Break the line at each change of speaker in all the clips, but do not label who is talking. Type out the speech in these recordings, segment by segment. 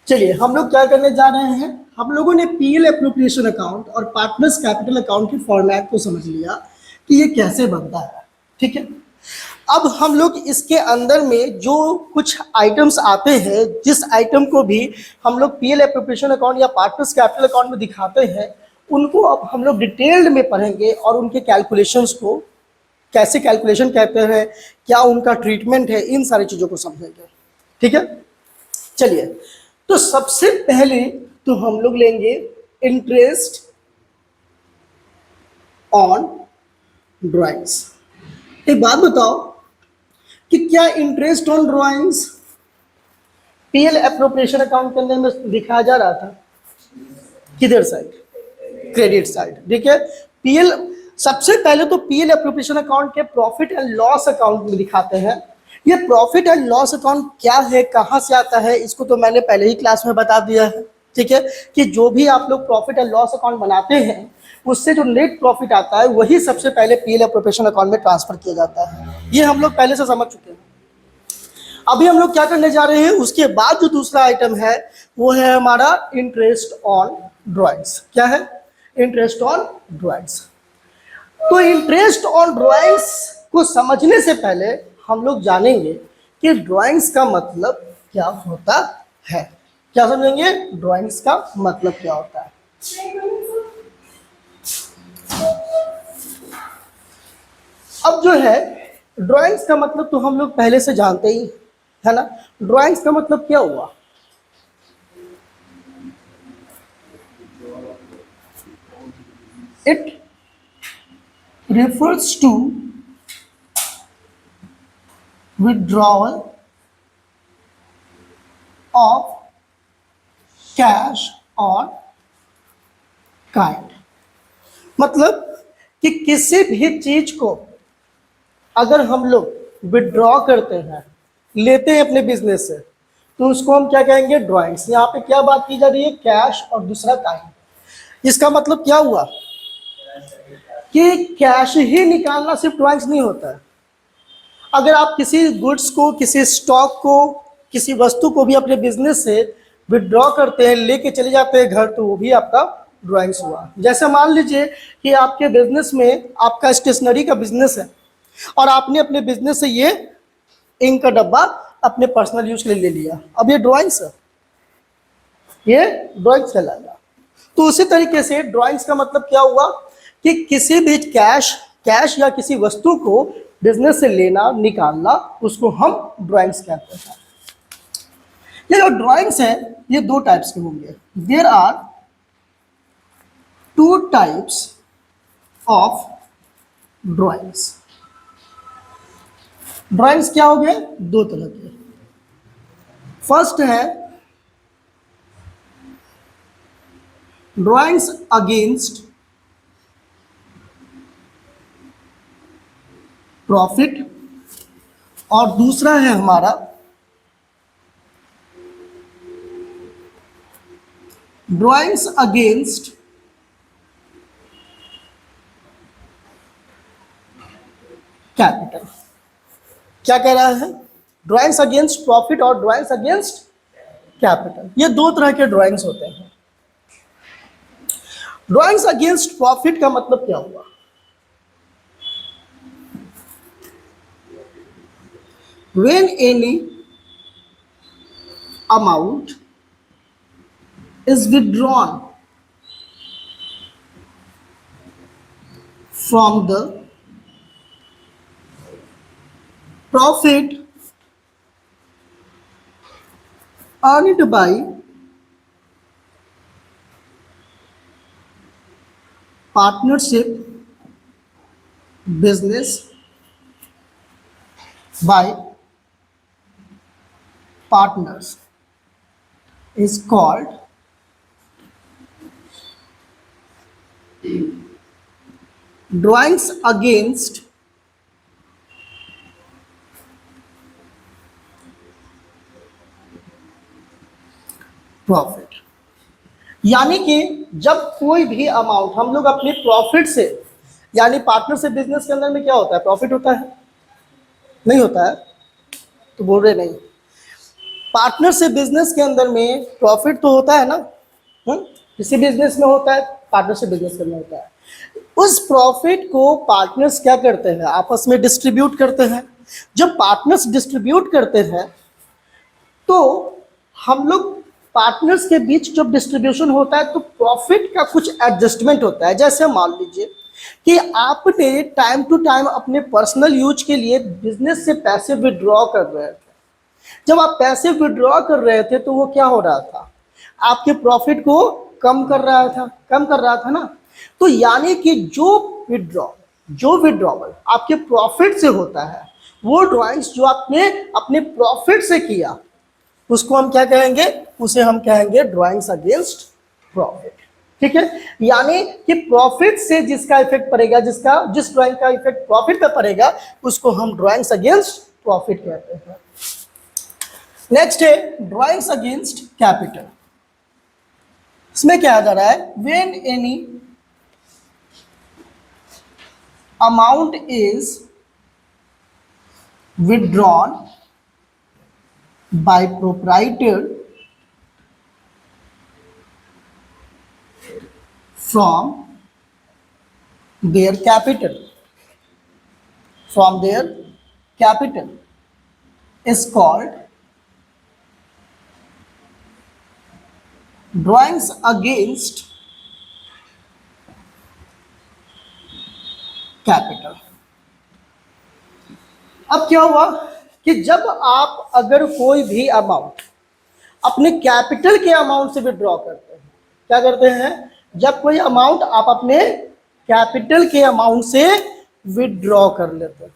चलिए हम लोग क्या करने जा रहे हैं, हम लोगों ने पीएल एप्रोप्रिएशन अकाउंट और पार्टनर्स कैपिटल अकाउंट के फॉर्मेट को समझ लिया कि ये कैसे बनता है। ठीक है, अब हम लोग इसके अंदर में जो कुछ आइटम्स आते हैं, जिस आइटम को भी हम लोग पीएल एप्रोप्रिएशन अकाउंट या पार्टनर्स कैपिटल अकाउंट में दिखाते हैं, उनको अब हम लोग डिटेल्ड में पढ़ेंगे और उनके कैलकुलेशंस को कैसे कैलकुलेशन कहते हैं, क्या उनका ट्रीटमेंट है, इन सारी चीज़ों को समझेंगे। ठीक है, चलिए तो सबसे पहले तो हम लोग लेंगे इंटरेस्ट ऑन ड्राइंग्स। एक बात बताओ कि क्या interest on drawings PL appropriation account के अंदर में दिखाया जा रहा था? किधर साइड? Credit side. ठीक है, पीएल सबसे पहले तो पीएल एप्रोप्रिएशन अकाउंट के प्रॉफिट एंड लॉस अकाउंट में दिखाते हैं। ये प्रॉफिट एंड लॉस अकाउंट क्या है, कहां से आता है, इसको तो मैंने पहले ही क्लास में बता दिया है। ठीक है, कि जो भी आप लोग प्रॉफिट एंड लॉस अकाउंट बनाते हैं उससे जो नेट प्रॉफिट आता है वही सबसे पहले पीएल एप्रोप्रिएशन अकाउंट में ट्रांसफर किया जाता है। ये हम लोग पहले से समझ चुके हैं। अभी हम लोग क्या करने जा रहे हैं, उसके बाद जो दूसरा आइटम है वो है हमारा इंटरेस्ट ऑन ड्राइंग्स। क्या है? Interest on drawings. तो इंटरेस्ट ऑन ड्राइंग्स को समझने से पहले हम लोग जानेंगे कि ड्राइंग्स का मतलब क्या होता है। क्या समझेंगे? ड्राइंग्स का मतलब क्या होता है। अब जो है ड्राइंग्स का मतलब तो हम लोग पहले से जानते ही है ना। ड्राइंग्स का मतलब क्या हुआ? It refers to withdrawal of cash or kind। मतलब कि किसी भी चीज को अगर हम लोग विड्रॉ करते हैं, लेते हैं अपने बिजनेस से, तो उसको हम क्या कहेंगे? ड्राइंग्स। यहाँ पे क्या बात की जा रही है? कैश और दूसरा काइंड। इसका मतलब क्या हुआ कि कैश ही निकालना सिर्फ ड्राइंग्स नहीं होता है। अगर आप किसी गुड्स को, किसी स्टॉक को, किसी वस्तु को भी अपने बिजनेस से विड्रॉ करते हैं, लेके चले जाते हैं घर, तो वो भी आपका ड्राइंग्स हुआ। जैसे मान लीजिए कि आपके बिजनेस में, आपका स्टेशनरी का बिजनेस है और आपने अपने बिजनेस से ये इंक का डब्बा अपने पर्सनल यूज के लिए ले लिया, अब ये ड्राइंग्स है, ये ड्राइंग्स कहलाएगा। तो उसी तरीके से ड्राइंग्स का मतलब क्या हुआ कि किसी भी कैश या किसी वस्तु को बिजनेस से लेना, निकालना, उसको हम ड्राइंग्स कहते हैं। ये जो ड्राइंग्स है ये दो टाइप्स के होंगे। There are two types of drawings. Drawings क्या हो गए? दो तरह के। फर्स्ट है ड्राइंग्स अगेंस्ट प्रॉफिट और दूसरा है हमारा ड्राइंग्स अगेंस्ट कैपिटल। क्या कह रहा है? ड्राइंग्स अगेंस्ट प्रॉफिट और ड्राइंग्स अगेंस्ट कैपिटल, ये दो तरह के ड्राइंग्स होते हैं। ड्राइंग्स अगेंस्ट प्रॉफिट का मतलब क्या हुआ? When any amount is withdrawn from the profit earned by partnership business by partners is called drawings against profit. यानी कि जब कोई भी अमाउंट हम लोग अपने प्रॉफिट से, यानी पार्टनरशिप बिजनेस के अंदर में क्या होता है? प्रॉफिट होता है, नहीं होता है? तो बोल रहे नहीं। पार्टनरशिप बिजनेस के अंदर में प्रॉफिट तो होता है ना, किसी बिजनेस में होता है, पार्टनरशिप बिजनेस के अंदर होता है। उस प्रॉफिट को पार्टनर्स क्या करते हैं, आपस में डिस्ट्रीब्यूट करते हैं। जब पार्टनर्स डिस्ट्रीब्यूट करते हैं तो हम लोग पार्टनर्स के बीच जब डिस्ट्रीब्यूशन होता है तो प्रॉफिट का कुछ एडजस्टमेंट होता है। जैसे मान लीजिए कि आपने टाइम टू टाइम अपने पर्सनल यूज के लिए बिजनेस से पैसे विड्रॉ कर रहे थे। जब आप पैसे विड्रॉ कर रहे थे तो वो क्या हो रहा था, आपके प्रॉफिट को कम कर रहा था ना। तो यानी कि जो विड्रॉवल आपके प्रॉफिट से होता है, वो ड्राइंग्स जो आपने अपने प्रॉफिट से किया, उसको हम क्या कहेंगे, उसे हम कहेंगे ड्राइंग्स अगेंस्ट प्रॉफिट। ठीक है, यानी कि प्रॉफिट से जिसका इफेक्ट पड़ेगा, जिस ड्राइंग का इफेक्ट प्रॉफिट पे पड़ेगा, उसको हम ड्राइंग्स अगेंस्ट प्रॉफिट कहते हैं। नेक्स्ट है ड्राइंग्स अगेंस्ट कैपिटल। इसमें क्या आ जा रहा है, when any amount is withdrawn by proprietor from their capital is called drawings against capital। अब क्या हुआ कि जब आप अगर कोई भी अमाउंट अपने कैपिटल के अमाउंट से विड्रॉ करते हैं, क्या करते हैं, जब कोई अमाउंट आप अपने कैपिटल के अमाउंट से विड्रॉ कर लेते हैं,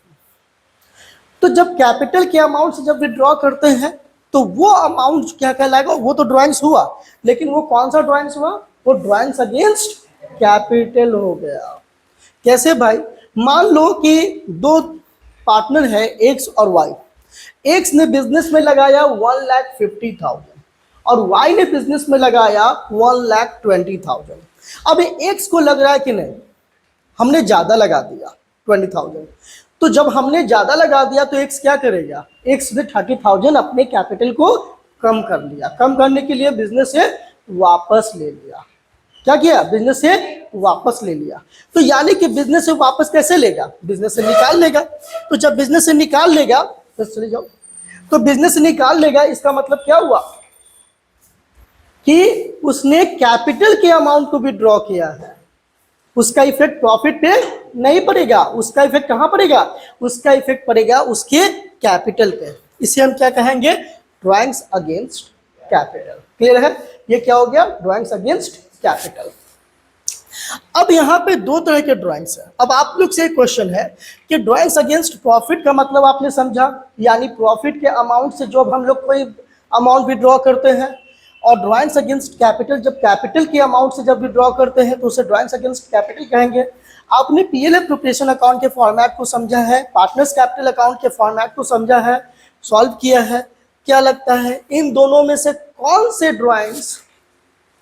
तो जब कैपिटल के अमाउंट से जब विड्रॉ करते हैं तो वो अमाउंट क्या कहलाएगा, वो तो ड्राइंग्स हुआ, लेकिन वो कौन सा ड्राइंग्स हुआ, वो ड्राइंग्स अगेंस्ट कैपिटल हो गया। कैसे भाई, मान लो कि दो पार्टनर है एक्स और वाई। एक्स ने बिजनेस में लगाया 1,50,000 और वाई ने बिजनेस में लगाया 1,20,000। अब एक्स को लग रहा है कि नहीं, हमने ज्यादा लगा दिया 20,000, तो जब हमने ज्यादा लगा दिया तो एक्स क्या करेगा, एक्स ने 30,000 अपने कैपिटल को कम कर लिया। कम करने के लिए बिजनेस से वापस ले लिया। क्या किया, बिजनेस से वापस ले लिया। तो यानी कि बिजनेस से वापस कैसे लेगा, बिजनेस से निकाल लेगा। तो जब बिजनेस से निकाल लेगा, तो चले जाओ, तो बिजनेस से निकाल लेगा, इसका मतलब क्या हुआ कि उसने कैपिटल के अमाउंट को विड्रॉ किया है। उसका इफेक्ट प्रॉफिट पे नहीं पड़ेगा, उसका इफेक्ट कहां पड़ेगा, उसका इफेक्ट पड़ेगा उसके कैपिटल पे। इसे हम क्या कहेंगे, ड्राइंग्स अगेंस्ट कैपिटल। क्लियर है, ये क्या हो गया, ड्राइंग्स अगेंस्ट कैपिटल। अब यहां पे दो तरह के ड्राइंग्स है। अब आप लोग से एक क्वेश्चन है कि ड्राइंग्स अगेंस्ट प्रॉफिट का मतलब आपने समझा, यानी प्रॉफिट के अमाउंट से जब हम लोग कोई अमाउंट विड्रॉ करते हैं, और ड्राइंग्स अगेंस्ट कैपिटल जब कैपिटल के अमाउंट से जब विड्रॉ करते हैं तो उसे ड्राइंग्स अगेंस्ट कैपिटल कहेंगे। आपने पीएल एप्रोप्रिएशन अकाउंट के फॉर्मेट को समझा है, पार्टनर्स कैपिटल अकाउंट के फॉर्मेट को समझा है, सॉल्व किया है। क्या लगता है इन दोनों में से कौन से ड्राइंग्स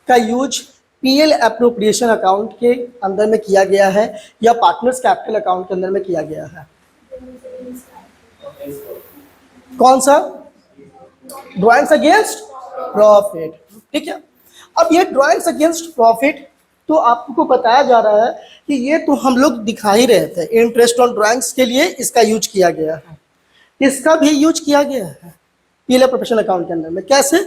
का यूज पीएल एप्रोप्रिएशन अकाउंट के अंदर में किया गया है या पार्टनर्स कैपिटल अकाउंट के अंदर में किया गया है, कौन सा, ड्राइंग्स अगेंस्ट प्रॉफिट। ठीक है, अब ये ड्राइंग्स अगेंस्ट प्रॉफिट तो आपको बताया जा रहा है कि ये तो हम लोग दिखा ही रहे थे, इंटरेस्ट ऑन ड्राइंग्स के लिए इसका यूज किया गया है, इसका भी यूज किया गया है पीएल एप्रोप्रिएशन अकाउंट के अंदर में। कैसे,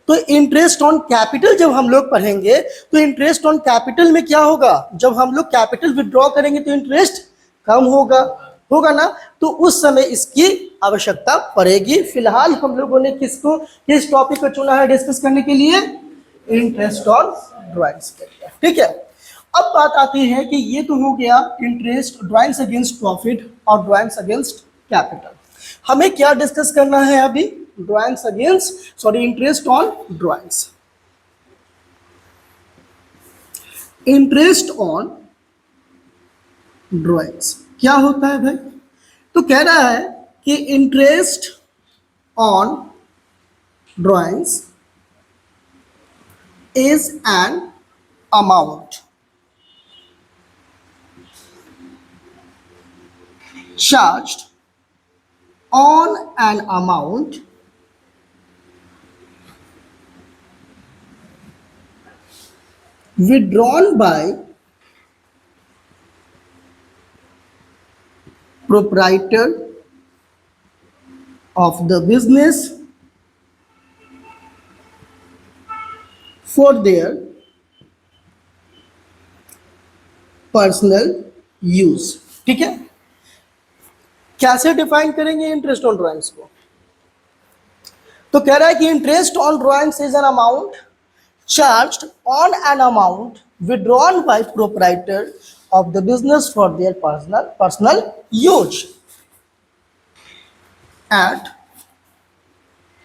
तो इंटरेस्ट ऑन कैपिटल जब हम लोग पढ़ेंगे तो इंटरेस्ट ऑन कैपिटल में क्या होगा, जब हम लोग कैपिटल विड्रॉ करेंगे तो इंटरेस्ट कम होगा ना, तो उस समय इसकी आवश्यकता पड़ेगी। फिलहाल हम लोगों ने किस टॉपिक को चुना है डिस्कस करने के लिए, इंटरेस्ट ऑन ड्राइंग्स। ठीक है, अब बात आती है कि ये तो हो गया इंटरेस्ट, ड्राइंग्स अगेंस्ट प्रॉफिट और ड्राइंग्स अगेंस्ट कैपिटल। हमें क्या डिस्कस करना है अभी, drawings against interest on drawings. Interest on drawings क्या होता है भाई, तो कह रहा है कि interest on drawings is an amount charged on an amount withdrawn by proprietor of the business for their personal use. ठीक है, कैसे डिफाइन करेंगे इंटरेस्ट ऑन ड्राइंग्स को? तो कह रहा है कि interest on drawings is an amount charged on an amount withdrawn bye proprietor of the business for their personal use at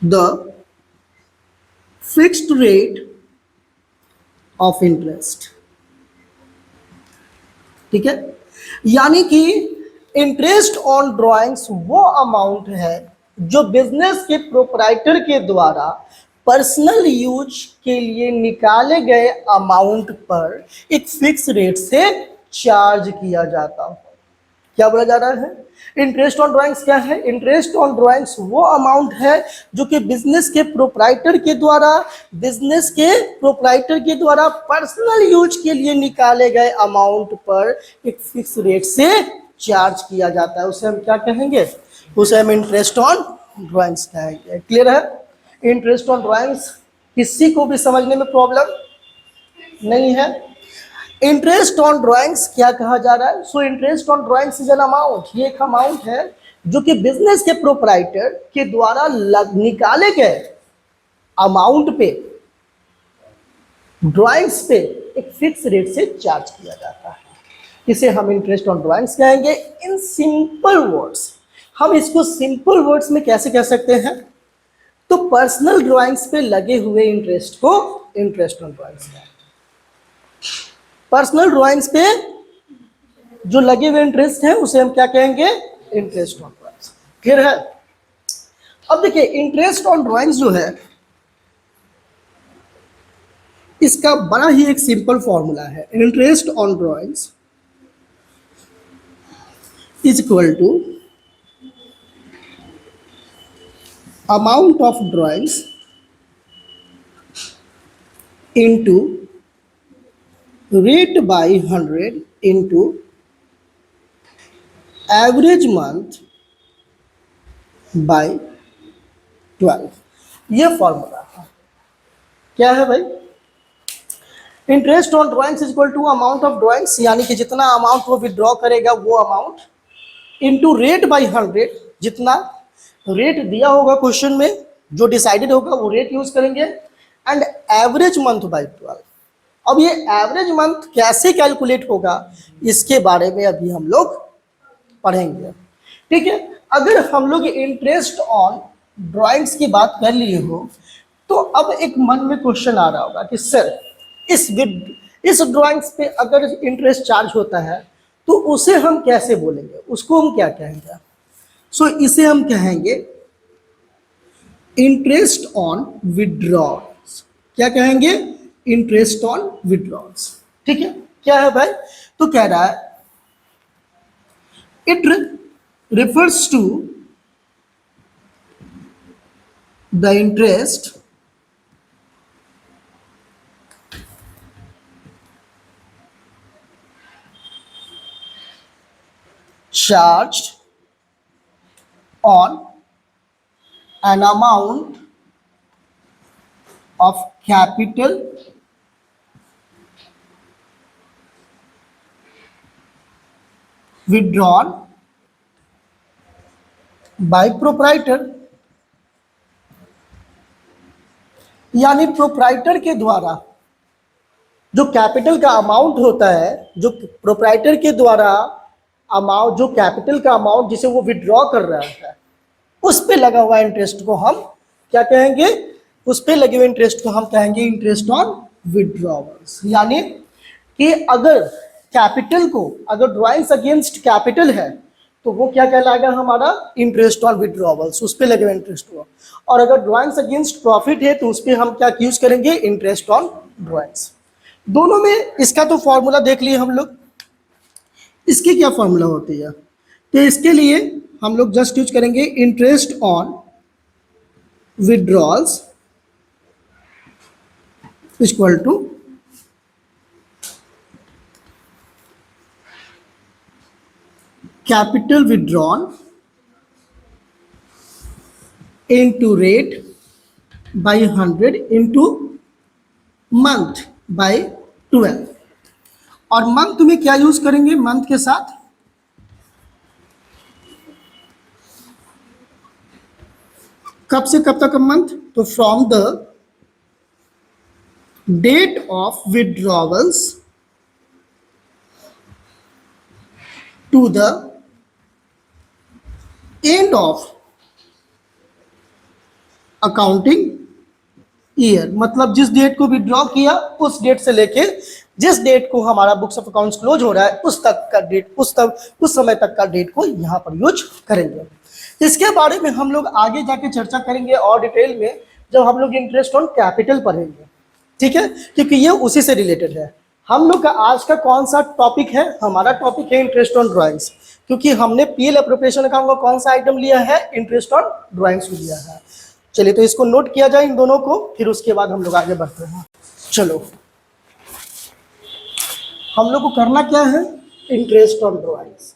the fixed rate of interest. ठीक है, यानी कि इंटरेस्ट ऑन ड्राइंग्स वो अमाउंट है जो बिजनेस के proprietor के द्वारा पर्सनल यूज के लिए निकाले गए अमाउंट पर एक फिक्स रेट से चार्ज किया जाता है। क्या बोला जा रहा है? इंटरेस्ट ऑन ड्राइंग्स क्या है? इंटरेस्ट ऑन ड्राइंग्स वो अमाउंट है जो कि बिजनेस के प्रोप्राइटर के द्वारा पर्सनल यूज के लिए निकाले गए अमाउंट पर एक फिक्स रेट से चार्ज किया जाता है। उसे हम क्या कहेंगे? उसे हम इंटरेस्ट ऑन ड्राइंग्स कहेंगे। क्लियर है? इंटरेस्ट ऑन ड्राइंग्स किसी को भी समझने में प्रॉब्लम नहीं है। इंटरेस्ट ऑन ड्राइंग्स क्या कहा जा रहा है? So interest on drawings is an amount, ये एक अमाउंट है जो कि बिजनेस के प्रोप्राइटर के द्वारा निकाले गए अमाउंट पे, ड्राइंग्स पे एक फिक्स रेट से चार्ज किया जाता है। इसे हम इंटरेस्ट ऑन ड्राइंग्स कहेंगे इन सिंपल वर्ड्स। हम इसको सिंपल वर्ड्स में कैसे कह सकते हैं? तो पर्सनल ड्राइंग्स पे लगे हुए इंटरेस्ट को इंटरेस्ट ऑन ड्राइंग्स कहेंगे। पर्सनल ड्राइंग्स पे जो लगे हुए इंटरेस्ट है उसे हम क्या कहेंगे? Interest on drawings. क्लियर है? अब देखिए, इंटरेस्ट ऑन ड्राइंग्स जो है इसका बड़ा ही एक सिंपल फॉर्मूला है। Interest on drawings is equal to amount of drawings into rate by 100 into average month by 12। ये फॉर्मूला है। क्या है भाई? Interest on drawings is equal to amount of drawings, यानी कि जितना अमाउंट वो विड्रॉ करेगा वो अमाउंट, इनटू रेट बाय 100, जितना रेट दिया होगा क्वेश्चन में, जो डिसाइडेड होगा वो रेट यूज करेंगे, एंड एवरेज मंथ बाय 12। अब ये एवरेज मंथ कैसे कैलकुलेट होगा इसके बारे में अभी हम लोग पढ़ेंगे। ठीक है, अगर हम लोग इंटरेस्ट ऑन ड्राइंग्स की बात कर लिए हो तो अब एक मन में क्वेश्चन आ रहा होगा कि सर इस ड्राइंग्स पे अगर इंटरेस्ट चार्ज होता है तो उसे हम कैसे बोलेंगे, उसको हम क्या कहेंगे? सो इसे हम कहेंगे इंटरेस्ट ऑन विड्रॉल्स। क्या कहेंगे? Interest on withdrawals. ठीक है, क्या है भाई? तो कह रहा है it refers to the interest charged on an amount of capital withdrawn by proprietor, यानी प्रोप्राइटर के द्वारा जो कैपिटल का अमाउंट होता है, जो प्रोप्राइटर के द्वारा अमाउंट, जो कैपिटल का अमाउंट जिसे वो विड्रॉ कर रहा है, उस पे लगा हुआ इंटरेस्ट को हम क्या कहेंगे? उस पे लगे हुए इंटरेस्ट को हम कहेंगे इंटरेस्ट ऑन विड्रॉवल्स। यानी कि अगर कैपिटल को, अगर ड्राइंग्स अगेंस्ट कैपिटल है तो वो क्या कहलाएगा? हमारा इंटरेस्ट ऑन विड्रॉवल्स, उस पे लगे हुए इंटरेस्ट को। और अगर ड्राइंग्स अगेंस्ट प्रॉफिट है तो उस पे हम क्या यूज करेंगे? Interest on drawings. दोनों में इसका तो फॉर्मूला देख लिए हम लोग। इसकी क्या फॉर्मूला होती है? तो इसके लिए हम लोग जस्ट यूज करेंगे interest on withdrawals equal to capital withdrawn into rate by 100 into month by 12। और मंथ में क्या यूज करेंगे, मंथ के साथ कब से कब तक मंथ, तो from the date of withdrawals to the end of accounting year. मतलब जिस डेट को विड्रॉ किया उस डेट से लेके जिस डेट को हमारा बुक्स ऑफ अकाउंट्स क्लोज हो रहा है उस तक का डेट, उस समय तक का डेट को यहां पर यूज करेंगे। इसके बारे में हम लोग आगे जाके चर्चा करेंगे और डिटेल में जब हम लोग इंटरेस्ट ऑन कैपिटल पढ़ेंगे, ठीक है, क्योंकि ये उसी से रिलेटेड है। हम लोग का आज का कौन सा टॉपिक है, हमारा टॉपिक है इंटरेस्ट ऑन ड्राइंग्स, क्योंकि हमने पीएल एप्रोप्रिएशन अकाउंट का कौन सा आइटम लिया है, इंटरेस्ट ऑन ड्राइंग्स लिया है। चलिए तो इसको नोट किया जाए इन दोनों को, फिर उसके बाद हम लोग आगे बढ़ते हैं। चलो हम लोग को करना क्या है, इंटरेस्ट ऑन ड्राइंग्स।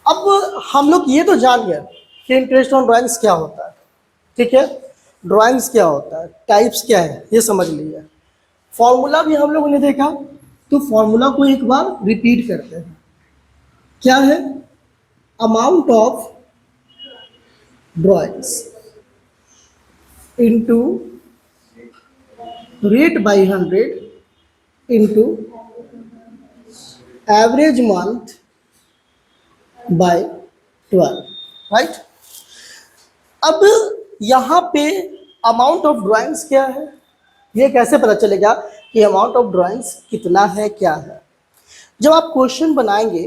अब हम लोग ये तो जान गए कि इंटरेस्ट ऑन ड्राइंग्स क्या होता है, ठीक है, ड्राइंग्स क्या होता है, टाइप्स क्या है, ये समझ लीजिए। फॉर्मूला भी हम लोगों ने देखा, तो फॉर्मूला को एक बार रिपीट करते हैं। क्या है, amount of drawings into rate by 100 into average month by 12, right. अब यहाँ पे अमाउंट ऑफ ड्राइंग्स क्या है, ये कैसे पता चलेगा कि अमाउंट ऑफ ड्राइंग्स कितना है, क्या है। जब आप क्वेश्चन बनाएंगे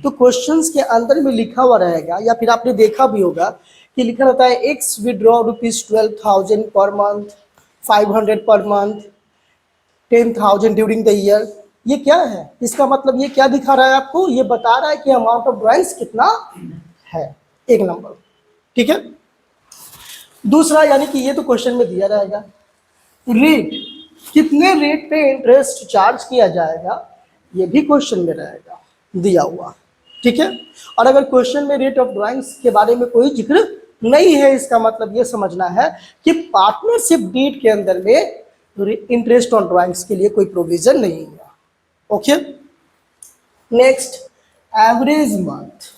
तो क्वेश्चंस के अंदर में लिखा हुआ रहेगा, या फिर आपने देखा भी होगा कि लिखा रहता है x withdraw ₹12,000 per month, 500 per month, 10,000 during the year. ये क्या है, इसका मतलब ये क्या दिखा रहा है आपको, ये बता रहा है कि अमाउंट ऑफ ड्राइंग्स कितना है, एक नंबर, ठीक है। दूसरा, यानी कि ये तो क्वेश्चन में दिया रहेगा, रेट, कितने रेट पे इंटरेस्ट चार्ज किया जाएगा, ये भी क्वेश्चन में रहेगा दिया हुआ, ठीक है। और अगर क्वेश्चन में रेट ऑफ ड्राइंग्स के बारे में कोई जिक्र नहीं है, इसका मतलब ये समझना है कि पार्टनरशिप डीड के अंदर में इंटरेस्ट ऑन ड्राइंग्स के लिए कोई प्रोविजन नहीं है। Okay, next, average month.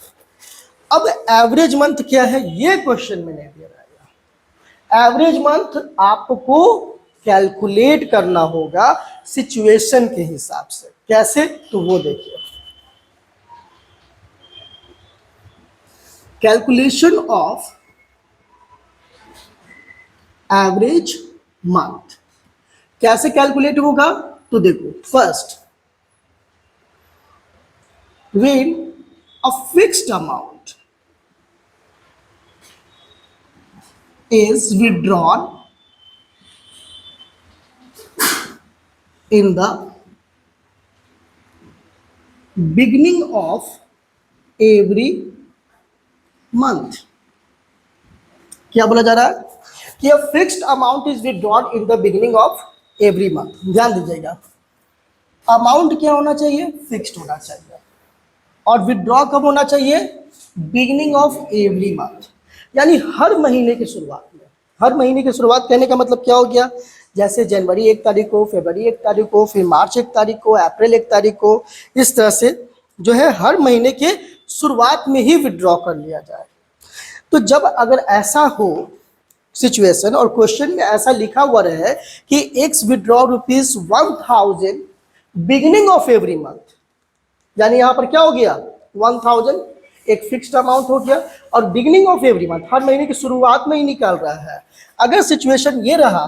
अब एवरेज मंथ क्या है, ये क्वेश्चन में नहीं दिया रहेगा। एवरेज मंथ आपको कैलकुलेट करना होगा सिचुएशन के हिसाब से। कैसे, तो वो देखिए, कैलकुलेशन ऑफ एवरेज मंथ कैसे कैलकुलेट होगा, तो देखो, first, when a fixed amount is withdrawn in the beginning of every month। क्या बोला जा रहा है कि a fixed amount is withdrawn in the beginning of every month। ध्यान दीजिएगा, अमाउंट क्या होना चाहिए, फिक्स्ड होना चाहिए, और विड्रॉ कब होना चाहिए, बिगिनिंग ऑफ एवरी मंथ, यानी हर महीने की शुरुआत में। हर महीने की शुरुआत कहने का मतलब क्या हो गया, जैसे जनवरी 1 तारीख को, फरवरी 1 तारीख को, फिर मार्च 1 तारीख को, अप्रैल 1 तारीख को, इस तरह से जो है हर महीने के शुरुआत में ही विड्रॉ कर लिया जाए। तो जब अगर ऐसा हो सिचुएशन और क्वेश्चन में ऐसा लिखा हुआ रहे कि x withdraw ₹1,000 beginning of every month, यानी यहां पर क्या हो गया, 1000 एक फिक्स्ड अमाउंट हो गया, और बिगिनिंग ऑफ एवरी मंथ हर महीने की शुरुआत में ही निकाल रहा है। अगर सिचुएशन ये रहा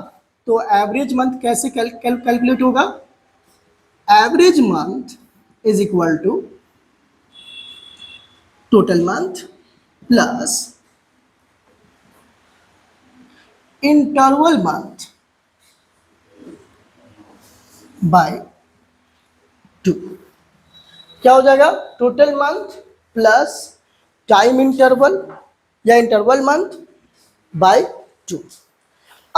तो एवरेज मंथ कैसे कैलकुलेट होगा, average month is equal to total month plus interval month by 2। क्या हो जाएगा, total month plus time interval या इंटरवल मंथ बाय 2।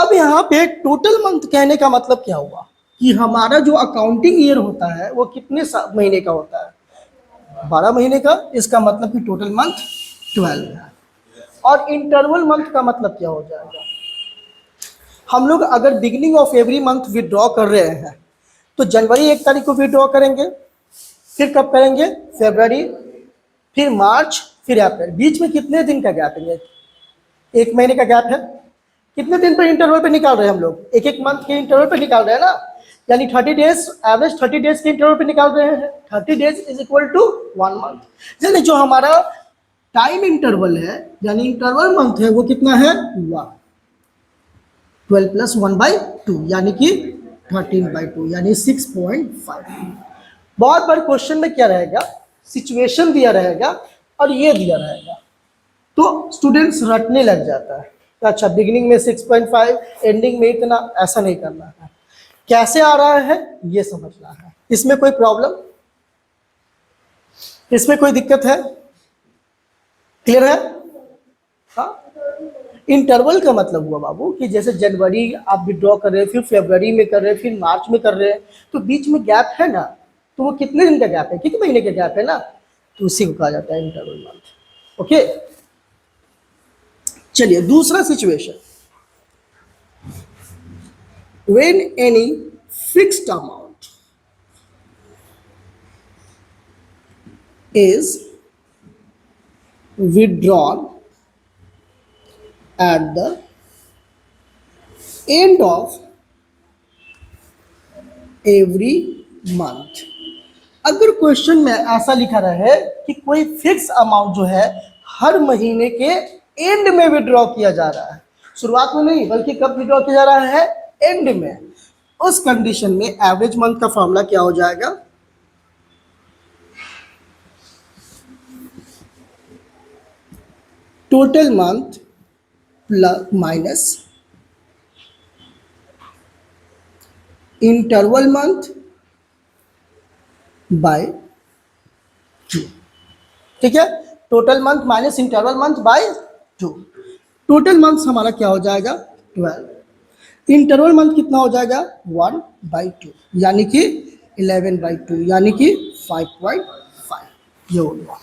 अब यहाँ पे टोटल मंथ कहने का मतलब क्या हुआ कि हमारा जो अकाउंटिंग ईयर होता है वो कितने महीने का होता है, 12 महीने का। इसका मतलब कि टोटल मंथ 12 है। और इंटरवल मंथ का मतलब क्या हो जाएगा, हम लोग अगर beginning of every month withdraw कर रहे हैं तो जनवरी 1 तारीख को विड्रॉ करेंगे, फिर कब करेंगे, फरवरी, फिर मार्च, फिर अप्रैल। बीच में कितने दिन का गैप है, 1 महीने का गैप है। कितने दिन पर इंटरवल पे निकाल रहे हैं हम लोग, एक एक मंथ के इंटरवल पे निकाल रहे हैं ना, यानी 30 डेज, एवरेज 30 डेज के इंटरवल पे निकाल रहे हैं। 30 days is equal to 1 month. यानी जो हमारा टाइम इंटरवल है, यानी इंटरवल मंथ है, वो कितना है, 1। 12 प्लस 1/2 यानी कि 13/2 यानी 6.5। बहुत बार क्वेश्चन में क्या रहेगा, सिचुएशन दिया रहेगा और ये दिया रहेगा, तो स्टूडेंट्स रटने लग जाता है। तो अच्छा बिगिनिंग में 6.5, एंडिंग में इतना, ऐसा नहीं करना है। कैसे आ रहा है ये समझना है। इसमें कोई प्रॉब्लम, इसमें कोई दिक्कत है, क्लियर है। हाँ, इंटरवल का मतलब हुआ बाबू कि जैसे जनवरी आप विड्रॉ कर रहे हैं, फिर फरवरी में कर रहे हैं, फिर मार्च में कर रहे हैं, तो बीच में गैप है ना, तो वो कितने दिन का गैप है, कितने महीने का गैप है ना, तो उसी को कहा जाता है इंटरवल मंथ। ओके, चलिए दूसरा situation, when any fixed amount is withdrawn at the end of every month। अगर क्वेश्चन में ऐसा लिखा रहे कि कोई फिक्स अमाउंट जो है हर महीने के एंड में विड्रॉ किया जा रहा है, शुरुआत में नहीं बल्कि कब विड्रॉ किया जा रहा है, एंड में, उस कंडीशन में एवरेज मंथ का फॉर्मूला क्या हो जाएगा, total month plus minus interval month by 2। ठीक है, total month minus interval month by 2। Total month हमारा क्या हो जाएगा, 12। इंटरवल मंथ कितना हो जाएगा, 1/2 यानी कि 11/2 यानी कि 5.5। ये हो गया,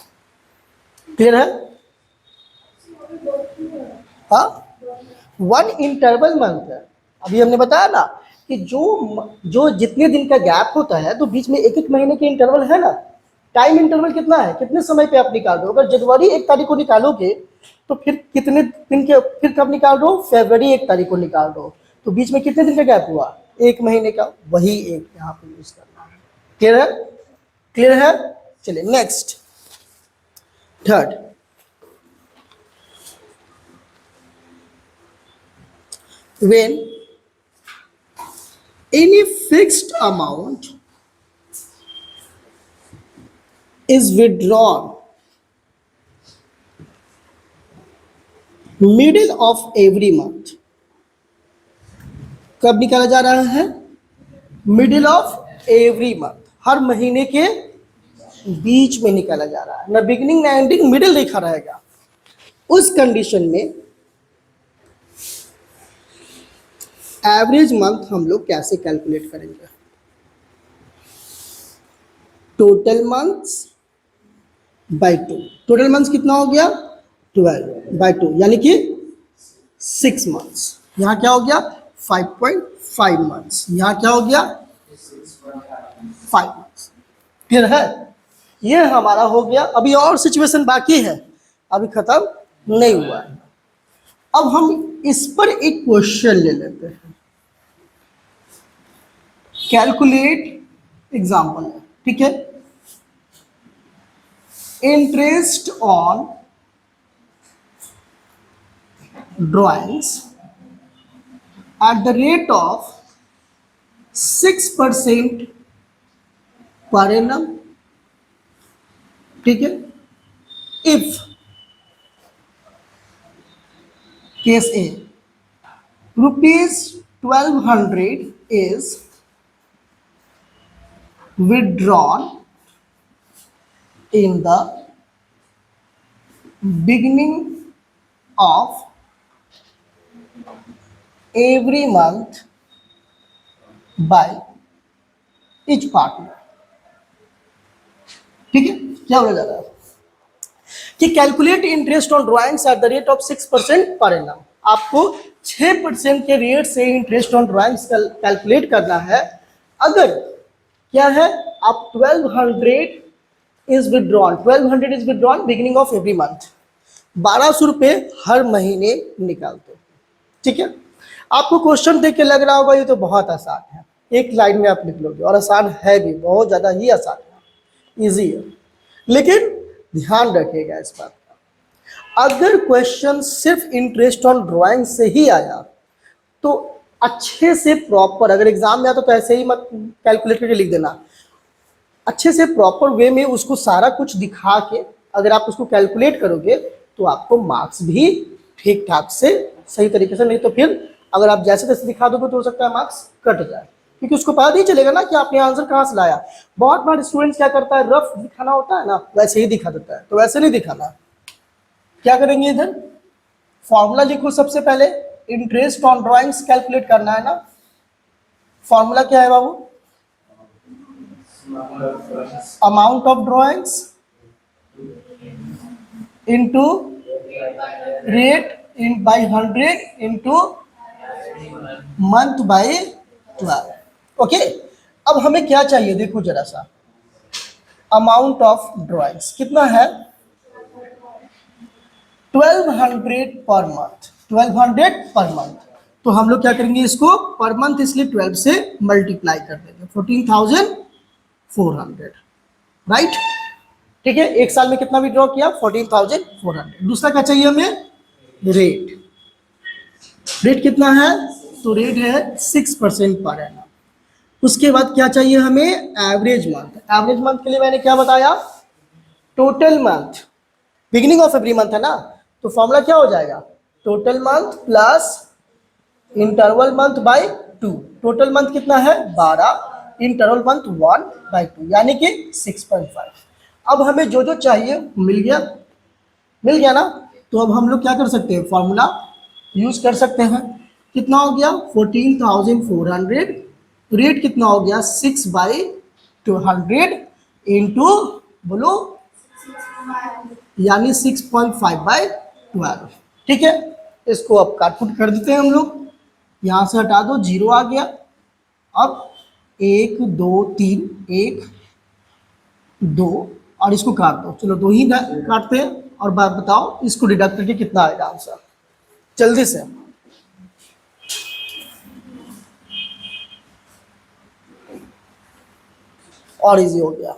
क्लियर है। हाँ, 1 इंटरवल मंथ है। अभी हमने बताया ना कि जो जितने दिन का गैप होता है तो बीच में एक एक महीने के इंटरवल है ना, टाइम इंटरवल कितना है, कितने समय पे आप निकाल रहे हो। अगर जनवरी 1 तारीख को निकालोगे तो फिर कितने दिन के, फिर कब निकाल रहे हो, फरवरी 1 तारीख को निकाल रहे हो, तो बीच में कितने दिन का गैप हुआ, 1 महीने का। वही एक यहाँ पे यूज करना है, क्लियर है, क्लियर है। चलिए next, third, when any fixed amount is withdrawn middle of every month। कब निकाला जा रहा है, मिडिल ऑफ एवरी मंथ, हर महीने के बीच में निकाला जा रहा है, ना बिगिनिंग ना एंडिंग, मिडिल लिखा रहेगा। उस कंडीशन में एवरेज मंथ हम लोग कैसे कैलकुलेट करेंगे, total months by 2। Total months कितना हो गया, 12/2 यानी कि 6 मंथ्स। यहाँ क्या हो गया, 5.5 मंथ्स। यहाँ क्या हो गया, 5 मंथ्स। क्लियर है, ये हमारा हो गया। अभी और सिचुएशन बाकी है, अभी खत्म नहीं हुआ है। अब हम इस पर एक क्वेश्चन ले लेते हैं, कैलकुलेट एग्जाम्पल है, ठीक है। Interest on drawings at the rate of 6% per annum, ठीक है। If case A, ₹1200 is withdrawn in the beginning of every month by etch partner. ठीक है, क्या बोला जा रहा है कि calculate interest on drawings at the rate of 6% per annum. आपको 6% के रेट से इंटरेस्ट ऑन ड्राइंग्स कैलकुलेट करना है। अगर क्या है, आप 1200 is withdrawn beginning of every month, 1200 रुपये हर महीने निकालते हैं। ठीक है, आपको क्वेश्चन देख के लग रहा होगा ये तो बहुत आसान है, एक लाइन में आप लिख लोगे, और आसान है भी, बहुत ज़्यादा ही आसान है, इजी है। लेकिन ध्यान रखिएगा इस बात का, अगर क्वेश्चन सिर्फ इंटरेस्ट ऑन ड्राइंग से ही आया तो अच्छे से प्रॉपर, अगर एग्जाम में आता तो ऐसे ही मत कैलकुलेट करके लिख देना, अच्छे से प्रॉपर वे में उसको सारा कुछ दिखा के अगर आप उसको कैलकुलेट करोगे तो आपको मार्क्स भी ठीक ठाक से सही तरीके से, नहीं तो फिर अगर आप जैसे तैसे दिखा दोगे तो हो सकता है मार्क्स कट जाए, क्योंकि उसको पता नहीं चलेगा ना कि आपने आंसर कहाँ से लाया। बहुत बार स्टूडेंट्स क्या करता है, रफ दिखाना होता है ना, वैसे ही दिखा देता है, तो वैसे नहीं दिखाना। क्या करेंगे, इधर फॉर्मूला लिखो सबसे पहले, इंटरेस्ट ऑन ड्राइंग्स कैलकुलेट करना है ना। फॉर्मूला क्या है बाबू, amount of drawings into rate in by 100 into month by 12। Okay, अब हमें क्या चाहिए, देखो जरा सा, अमाउंट ऑफ ड्राइंग्स कितना है, 1200 पर मंथ, 1200 पर मंथ। तो हम लोग क्या करेंगे, इसको पर मंथ इसलिए 12 से मल्टीप्लाई कर देंगे, 14,400, राइट। ठीक है, एक साल में कितना विड्रॉ किया, 14,400। दूसरा क्या चाहिए हमें, रेट, रेट कितना है, तो रेट है 6% पर एनम। उसके बाद क्या चाहिए हमें, एवरेज मंथ। एवरेज मंथ के लिए मैंने क्या बताया, total month, beginning of every month है ना, तो फॉर्मूला क्या हो जाएगा, total month plus interval month by 2। Total month कितना है 12, इंटरवल मंथ 1/2, यानी कि 6.5। अब हमें जो जो चाहिए मिल गया, मिल गया ना, तो अब हम लोग क्या कर सकते हैं, फॉर्मूला यूज कर सकते हैं। कितना हो गया 14,400, रेट कितना हो गया 6/200 इंटू, बोलो, यानी 6.5/12। ठीक है, इसको अब काटपुट कर देते हैं हम लोग, यहाँ से हटा दो, 0 आ गया। अब 1 2 3, 1 2, और इसको काट दो, चलो 2 ही काटते हैं, और बात बताओ इसको डिडक्ट करके कितना आएगा आंसर, जल्दी से। और इजी हो गया।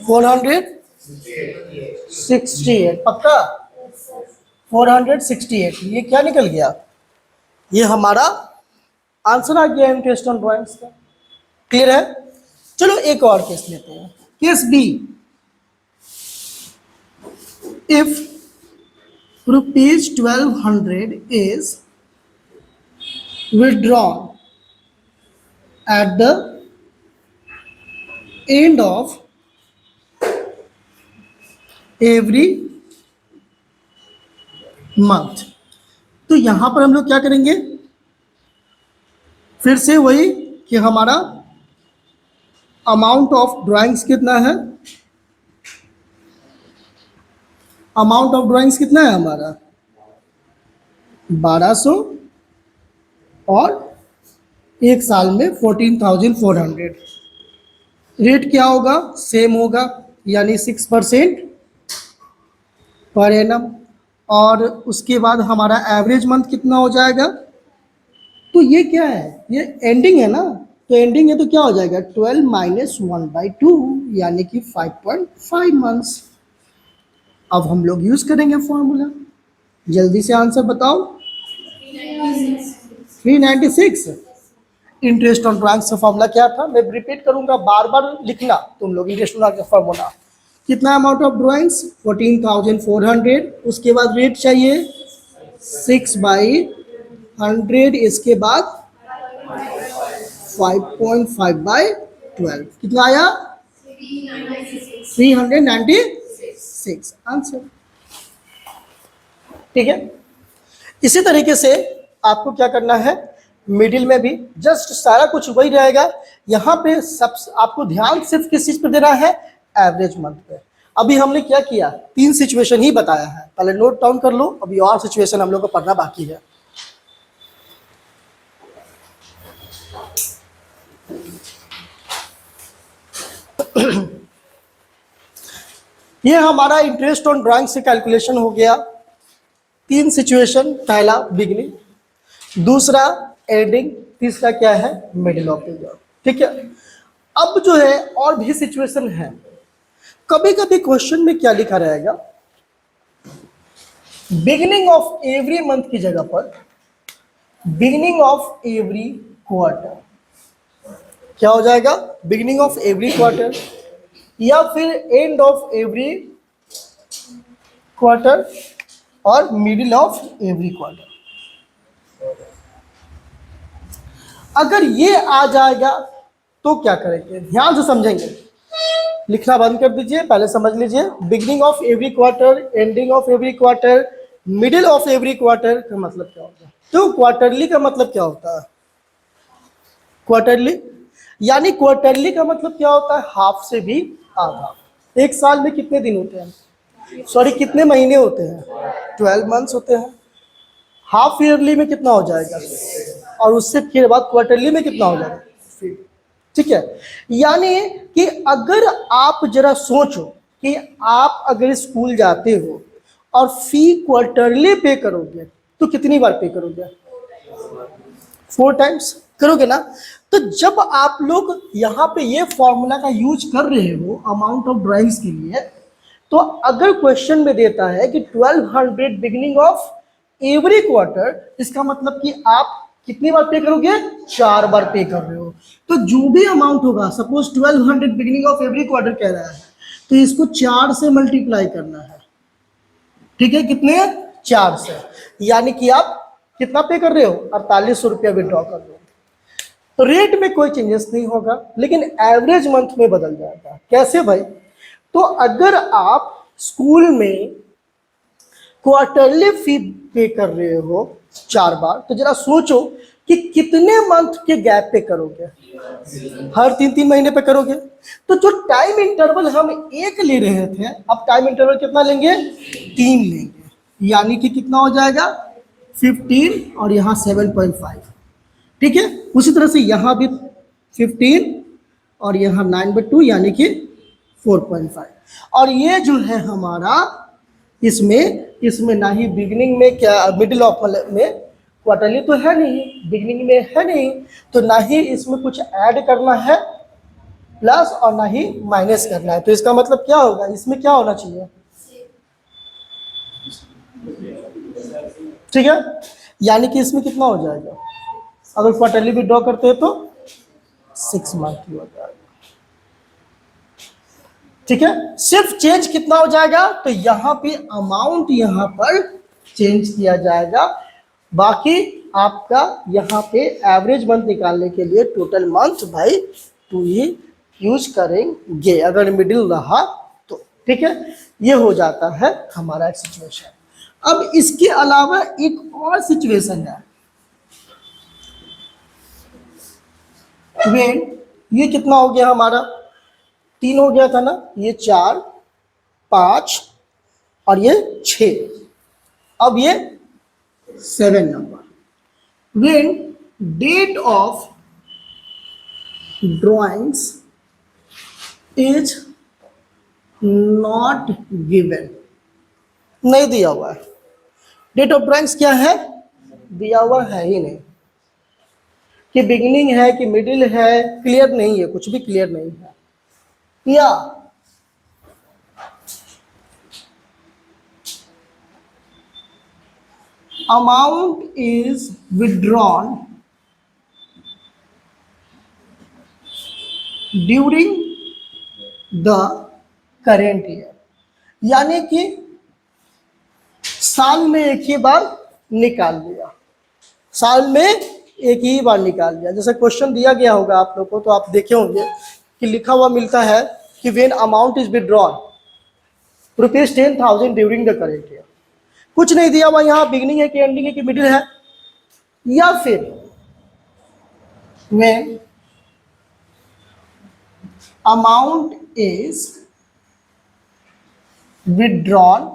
फोर हंड्रेड 68 पक्का, 468, ये क्या निकल गया, ये हमारा आंसर आ गया इंटरेस्ट ऑन ड्राइंग्स का। क्लियर है, चलो एक और केस लेते हैं, केस बी। इफ ₹1200 is withdrawn at the end of every month, तो यहां पर हम लोग क्या करेंगे, फिर से वही कि हमारा अमाउंट ऑफ ड्राइंग्स कितना है, अमाउंट ऑफ ड्राइंग्स कितना है हमारा 1200, और एक साल में 14,400। रेट क्या होगा, सेम होगा, यानी 6% पर एनम। और उसके बाद हमारा एवरेज मंथ कितना हो जाएगा तो ये क्या है, ये एंडिंग है ना, तो एंडिंग है तो क्या हो जाएगा 12 माइनस 1/2 यानी कि 5.5 मंथ्स। अब हम लोग यूज करेंगे फॉर्मूला, जल्दी से आंसर बताओ। 396। इंटरेस्ट ऑन ड्राइंग्स का फॉर्मूला क्या था, मैं रिपीट करूंगा, बार बार लिखना तुम लोग। इंटरेस्ट ऑन का फॉर्मूला कितना, अमाउंट ऑफ ड्राइंग्स 14,400, उसके बाद रेट चाहिए 6/100, इसके बाद 5.5/12, कितना आया 396 आंसर। ठीक है, इसी तरीके से आपको क्या करना है, मिडिल में भी जस्ट सारा कुछ वही रहेगा। यहाँ पे सब आपको ध्यान सिर्फ किस चीज पर देना है, एवरेज मंथ पे। अभी हमने क्या किया, 3 सिचुएशन ही बताया है, पहले नोट डाउन कर लो, अभी और सिचुएशन हम लोग को पढ़ना बाकी है। ये हमारा इंटरेस्ट ऑन ड्राइंग से कैलकुलेशन हो गया। 3 सिचुएशन, पहला बिगिनिंग, दूसरा एंडिंग, तीसरा क्या है मिडिल ऑफ द ईयर। ठीक है, अब जो है और भी सिचुएशन है। कभी कभी क्वेश्चन में क्या लिखा रहेगा, बिगिनिंग ऑफ एवरी मंथ की जगह पर बिगिनिंग ऑफ एवरी क्वार्टर, क्या हो जाएगा बिगिनिंग ऑफ एवरी क्वार्टर, या फिर एंड ऑफ एवरी क्वार्टर और मिडिल ऑफ एवरी क्वार्टर। अगर ये आ जाएगा तो क्या करेंगे, ध्यान से समझेंगे, लिखना बंद कर दीजिए, पहले समझ लीजिए। Beginning of every quarter, ending of every quarter, middle of every quarter का मतलब क्या होता है, तो क्वार्टरली का मतलब क्या होता है, क्वार्टरली यानी क्वार्टरली का मतलब क्या होता है, हाफ से भी आधा। एक साल में कितने दिन होते हैं, सॉरी कितने महीने होते हैं, 12 मंथ्स होते हैं। हाफ ईयरली में कितना हो जाएगा, और उससे फिर बाद क्वार्टरली में कितना हो जाएगा। ठीक है, यानी कि अगर आप जरा सोचो कि आप अगर स्कूल जाते हो और फी क्वार्टरली पे करोगे तो कितनी बार पे करोगे, 4 टाइम्स करोगे ना। तो जब आप लोग यहाँ पे ये फॉर्मूला का यूज कर रहे हो अमाउंट ऑफ ड्राइंग्स के लिए, तो अगर क्वेश्चन में देता है कि 1200 बिगिनिंग ऑफ एवरी क्वार्टर, इसका मतलब कि आप कितनी बार पे करोगे, 4 बार पे कर रहे हो। तो जो भी अमाउंट होगा, suppose 1200 beginning of every quarter कह रहा है, तो इसको 4 से मल्टीप्लाई करना है। ठीक है, कितने, 4 से, यानी कि आप कितना पे कर रहे हो, 4800 रुपया विड्रॉ कर रहे हो। तो रेट में कोई चेंजेस नहीं होगा, लेकिन एवरेज मंथ में बदल जाएगा। कैसे भाई, तो अगर आप स्कूल में क्वार्टरली फी पे कर रहे हो 4 बार, तो जरा सोचो कि कितने मंथ के गैप पे करोगे, हर 3-3 महीने पे करोगे। तो जो टाइम इंटरवल हम 1 ले रहे थे, अब टाइम इंटरवल कितना लेंगे, 3 लेंगे, यानी कि कितना हो जाएगा 15 और यहाँ 7.5। ठीक है, उसी तरह से यहाँ भी 15 और यहाँ 9/2 यानी कि 4.5। और ये जो है हमारा, इसमें ना ही बिगिनिंग में क्या मिडिल ऑफ में क्वार्टरली तो है नहीं, बिगिनिंग में है नहीं, तो ना ही इसमें कुछ ऐड करना है प्लस और ना ही माइनस करना है। तो इसका मतलब क्या होगा, इसमें क्या होना चाहिए, ठीक है, यानी कि इसमें कितना हो जाएगा, अगर क्वार्टरली भी ड्रॉ करते हैं तो 6 मंथ हो जाएगा। ठीक है, सिर्फ चेंज कितना हो जाएगा, तो यहाँ पे अमाउंट यहाँ पर चेंज किया जाएगा, बाकी आपका यहाँ पे एवरेज मंथ निकालने के लिए टोटल मंथ भाई 2 ही यूज करेंगे अगर मिडिल रहा तो। ठीक है, ये हो जाता है हमारा एक सिचुएशन। अब इसके अलावा एक और सिचुएशन है, ये कितना हो गया हमारा, 3 हो गया था ना, ये 4, 5 और ये 6, अब ये 7 number. when date of drawings is not given, नहीं दिया हुआ है, डेट ऑफ ड्राइंग्स क्या है, दिया हुआ है ही नहीं। कि बिगिनिंग है कि मिडिल है, क्लियर नहीं है, कुछ भी क्लियर नहीं है। या amount is withdrawn during the current year, यानी कि साल में एक ही बार निकाल लिया, साल में एक ही बार निकाल लिया। जैसे क्वेश्चन दिया गया होगा आप लोग को, तो आप देखे होंगे कि लिखा हुआ मिलता है कि when amount is withdrawn ₹10,000 during the current year. कुछ नहीं दिया हुआ यहाँ, बिगिनिंग है कि एंडिंग है कि मिडिल है। या फिर when amount is withdrawn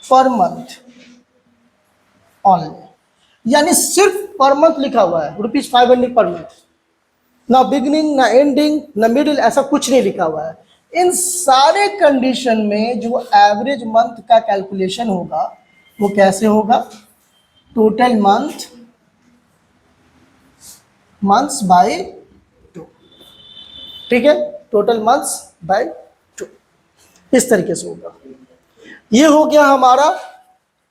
per month only, यानी सिर्फ पर मंथ लिखा हुआ है, ₹500 पर मंथ, ना बिगिनिंग ना एंडिंग ना मिडिल, ऐसा कुछ नहीं लिखा हुआ है। इन सारे कंडीशन में जो एवरेज मंथ का कैलकुलेशन होगा वो कैसे होगा? टोटल मंथ्स बाय 2, ठीक है, टोटल मंथ्स बाय 2, इस तरीके से होगा। ये हो गया हमारा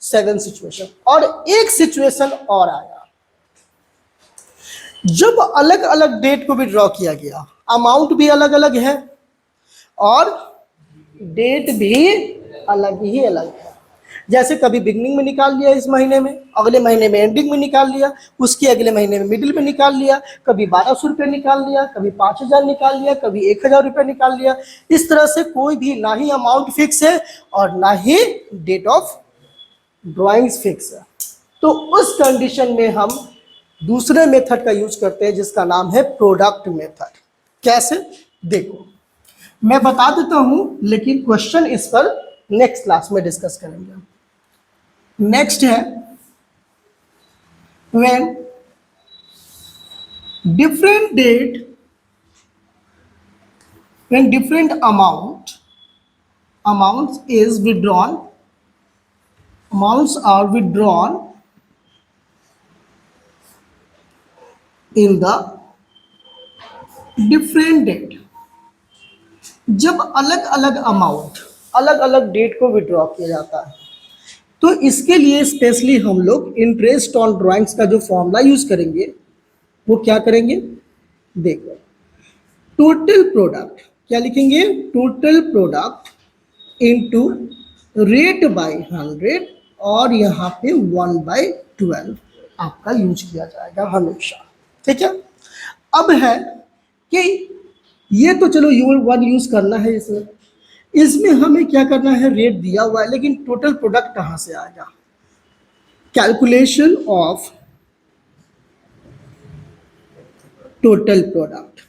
7 सिचुएशन। और एक सिचुएशन और आया, जब अलग अलग डेट को भी ड्रॉ किया गया, अमाउंट भी अलग अलग है और डेट भी अलग ही अलग है। जैसे कभी बिगनिंग में निकाल लिया इस महीने में, अगले महीने में एंडिंग में निकाल लिया, उसके अगले महीने में मिडिल में निकाल लिया, कभी 1200 रुपये निकाल लिया, कभी 5000 निकाल लिया, कभी 1000 रुपये निकाल लिया। इस तरह से कोई भी ना ही अमाउंट फिक्स है और ना ही डेट ऑफ ड्राइंग्स फिक्स है। तो उस कंडीशन में हम दूसरे मेथड का यूज करते हैं जिसका नाम है प्रोडक्ट मेथड। कैसे? देखो मैं बता देता हूं, लेकिन क्वेश्चन इस पर नेक्स्ट क्लास में डिस्कस करेंगे। नेक्स्ट है when different date, when different amounts is withdrawn, amounts are withdrawn in the different date। जब अलग अलग अमाउंट अलग अलग डेट को विड्रॉ किया जाता है, तो इसके लिए स्पेशली हम लोग इंटरेस्ट ऑन ड्राइंग्स का जो फॉर्मूला यूज करेंगे वो क्या करेंगे? देखो, टोटल प्रोडक्ट क्या लिखेंगे? Total product into rate by 100 और यहाँ पे 1/12 आपका यूज किया जाएगा हमेशा, ठीक है। अब है कि ये तो चलो U1 यूज करना है, इसमें हमें क्या करना है? रेट दिया हुआ है, लेकिन टोटल प्रोडक्ट कहाँ से आएगा? कैलकुलेशन ऑफ टोटल प्रोडक्ट,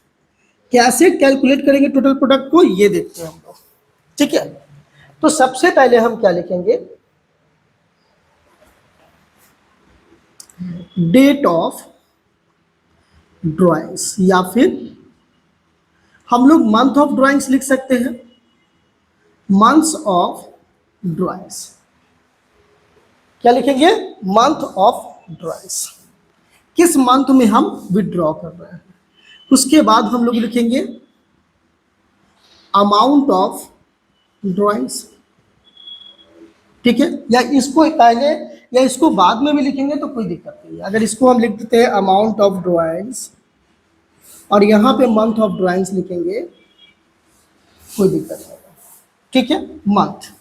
कैसे कैलकुलेट करेंगे टोटल प्रोडक्ट को, ये देखते हैं हम लोग, ठीक है। तो सबसे पहले हम क्या लिखेंगे? डेट ऑफ ड्राइंग्स, या फिर हम लोग मंथ ऑफ ड्राइंग्स लिख सकते हैं, मंथ्स ऑफ ड्राइंग्स। क्या लिखेंगे? मंथ ऑफ ड्राइंग्स, किस मंथ में हम विड्रॉ कर रहे हैं। उसके बाद हम लोग लिखेंगे अमाउंट ऑफ ड्राइंग्स, ठीक है। या इसको पहले या इसको बाद में भी लिखेंगे तो कोई दिक्कत नहीं है। अगर इसको हम लिख देते हैं अमाउंट ऑफ ड्राइंग्स और यहाँ पे मंथ ऑफ ड्राइंग्स लिखेंगे, कोई दिक्कत नहीं, ठीक है। मंथ,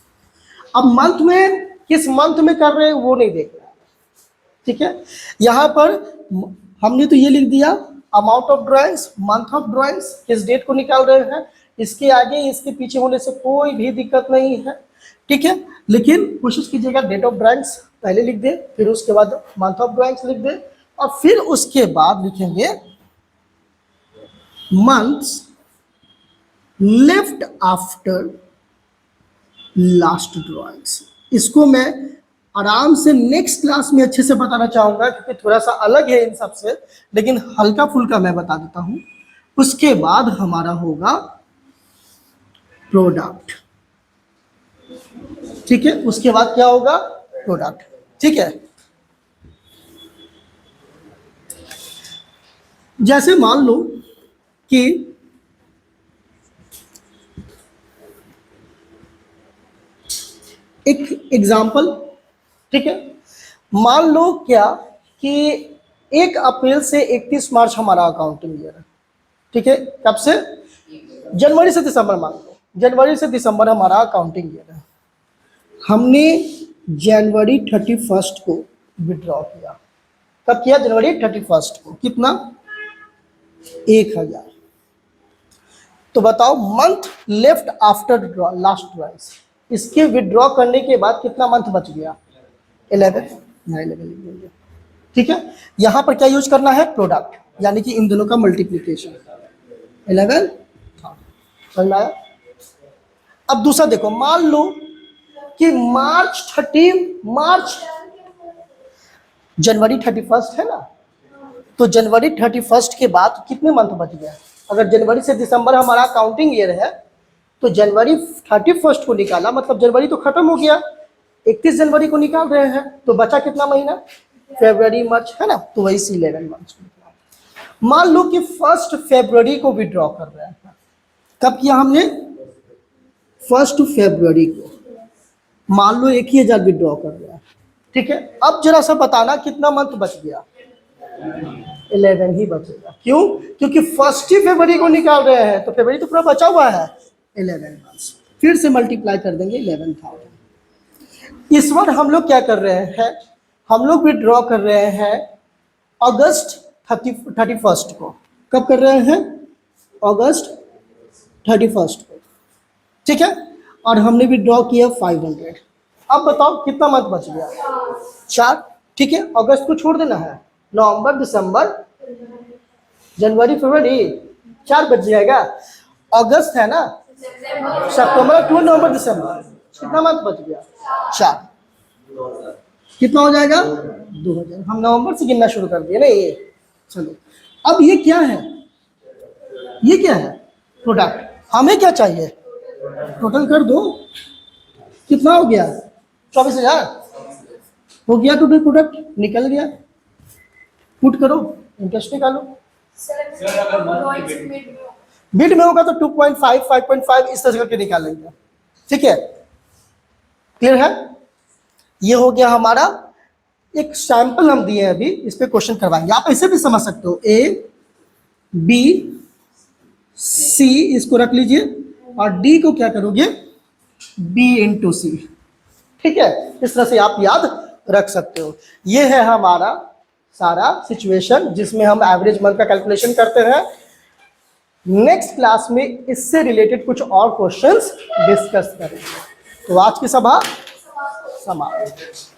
अब मंथ में किस मंथ में कर रहे हैं वो नहीं देख रहा है, ठीक है। यहाँ पर हमने तो ये लिख दिया amount of drawings, month of drawings, किस डेट को निकाल रहे हैं, इसके आगे इसके पीछे होने से कोई भी दिक्कत नहीं है, ठीक है। लेकिन कोशिश कीजिएगा डेट ऑफ ड्राइंग्स पहले लिख दे, फिर उसके बाद मंथ ऑफ ड्राइंग्स लिख दे, और फिर उसके बाद लिखेंगे months left after last drawings. इसको मैं आराम से नेक्स्ट क्लास में अच्छे से बताना चाहूंगा, क्योंकि थोड़ा सा अलग है इन सब से, लेकिन हल्का फुल्का मैं बता देता हूं। उसके बाद हमारा होगा प्रोडक्ट, ठीक है। उसके बाद क्या होगा? प्रोडक्ट, ठीक है। जैसे मान लो कि एक एग्जाम्पल, ठीक है, मान लो क्या कि 1 अप्रैल से 31 मार्च हमारा अकाउंटिंग ईयर है, ठीक है, कब से? जनवरी से दिसंबर, मान लो जनवरी से दिसंबर हमारा अकाउंटिंग ईयर है। हमने जनवरी 31 को विड्रॉ किया। कब किया? जनवरी 31 को। कितना? 1000। तो बताओ month left after last drawings, इसके विड्रॉ करने के बाद कितना मंथ बच गया? 11। यहाँ 11 लिख देंगे, ठीक है। यहां पर क्या यूज करना है? प्रोडक्ट, यानी कि इन दोनों का मल्टीप्लीकेशन। 11, समझ में आया? अब दूसरा देखो, मान लो कि मार्च जनवरी 31 है ना, तो जनवरी 31 के बाद कितने मंथ बच गया? अगर जनवरी से दिसंबर हमारा काउंटिंग ईयर है, तो जनवरी 31 को निकाला, मतलब जनवरी तो खत्म हो गया, 31 जनवरी को निकाल रहे हैं, तो बचा कितना महीना? फरवरी मार्च, है ना, तो वही 11 मंथ। मान लो कि 1 फरवरी को विड्रॉ कर रहे हैं। कब किया हमने? 1 फरवरी को। मान लो 1000 विड्रॉ कर रहे हैं, ठीक है। अब जरा सा बताना कितना मंथ बच गया? 11 ही बचेगा। क्यों? क्योंकि 1 फरवरी को निकाल रहे हैं, तो फरवरी तो पूरा बचा हुआ है, 11 मंथ्स। फिर से मल्टीप्लाई कर देंगे 11,000। इस बार हम लोग क्या कर रहे हैं? हम लोग विड्रॉ कर रहे हैं अगस्त 31 को। कब कर रहे हैं? अगस्त 31 को, ठीक है। और हमने विड्रॉ किया 500। अब बताओ कितना मंथ बच गया? 4, ठीक है। अगस्त को छोड़ देना है, नवंबर दिसंबर जनवरी फरवरी, 4 बच जाएगा। अगस्त है ना, सितंबर अक्टूबर नवंबर दिसंबर, कितना मंथ बच गया? 4। कितना हो जाएगा? 2000। हम नवंबर से गिनना शुरू कर दिए ना ये। चलो, अब ये क्या है? ये क्या है? प्रोडक्ट। हमें क्या चाहिए? टोटल कर दो, कितना हो गया? 24,000 हो गया टोटल प्रोडक्ट, निकल गया। पुट करो, इंटरेस्ट निकालो। बिड में होगा तो 2.5, 5.5 इस तरह करके निकालेंगे, ठीक है। क्लियर है? ये हो गया हमारा एक सैंपल हम दिए हैं अभी, इस पे क्वेश्चन करवाएंगे। आप ऐसे भी समझ सकते हो, A B C इसको रख लीजिए, और D को क्या करोगे? B into C, ठीक है। इस तरह से आप याद रख सकते हो। ये है हमारा सारा सिचुएशन जिसमें हम एवरेज मंथ का कैलकुलेशन करते हैं। नेक्स्ट क्लास में इससे रिलेटेड कुछ और क्वेश्चंस डिस्कस करेंगे। तो आज की सभा समाप्त।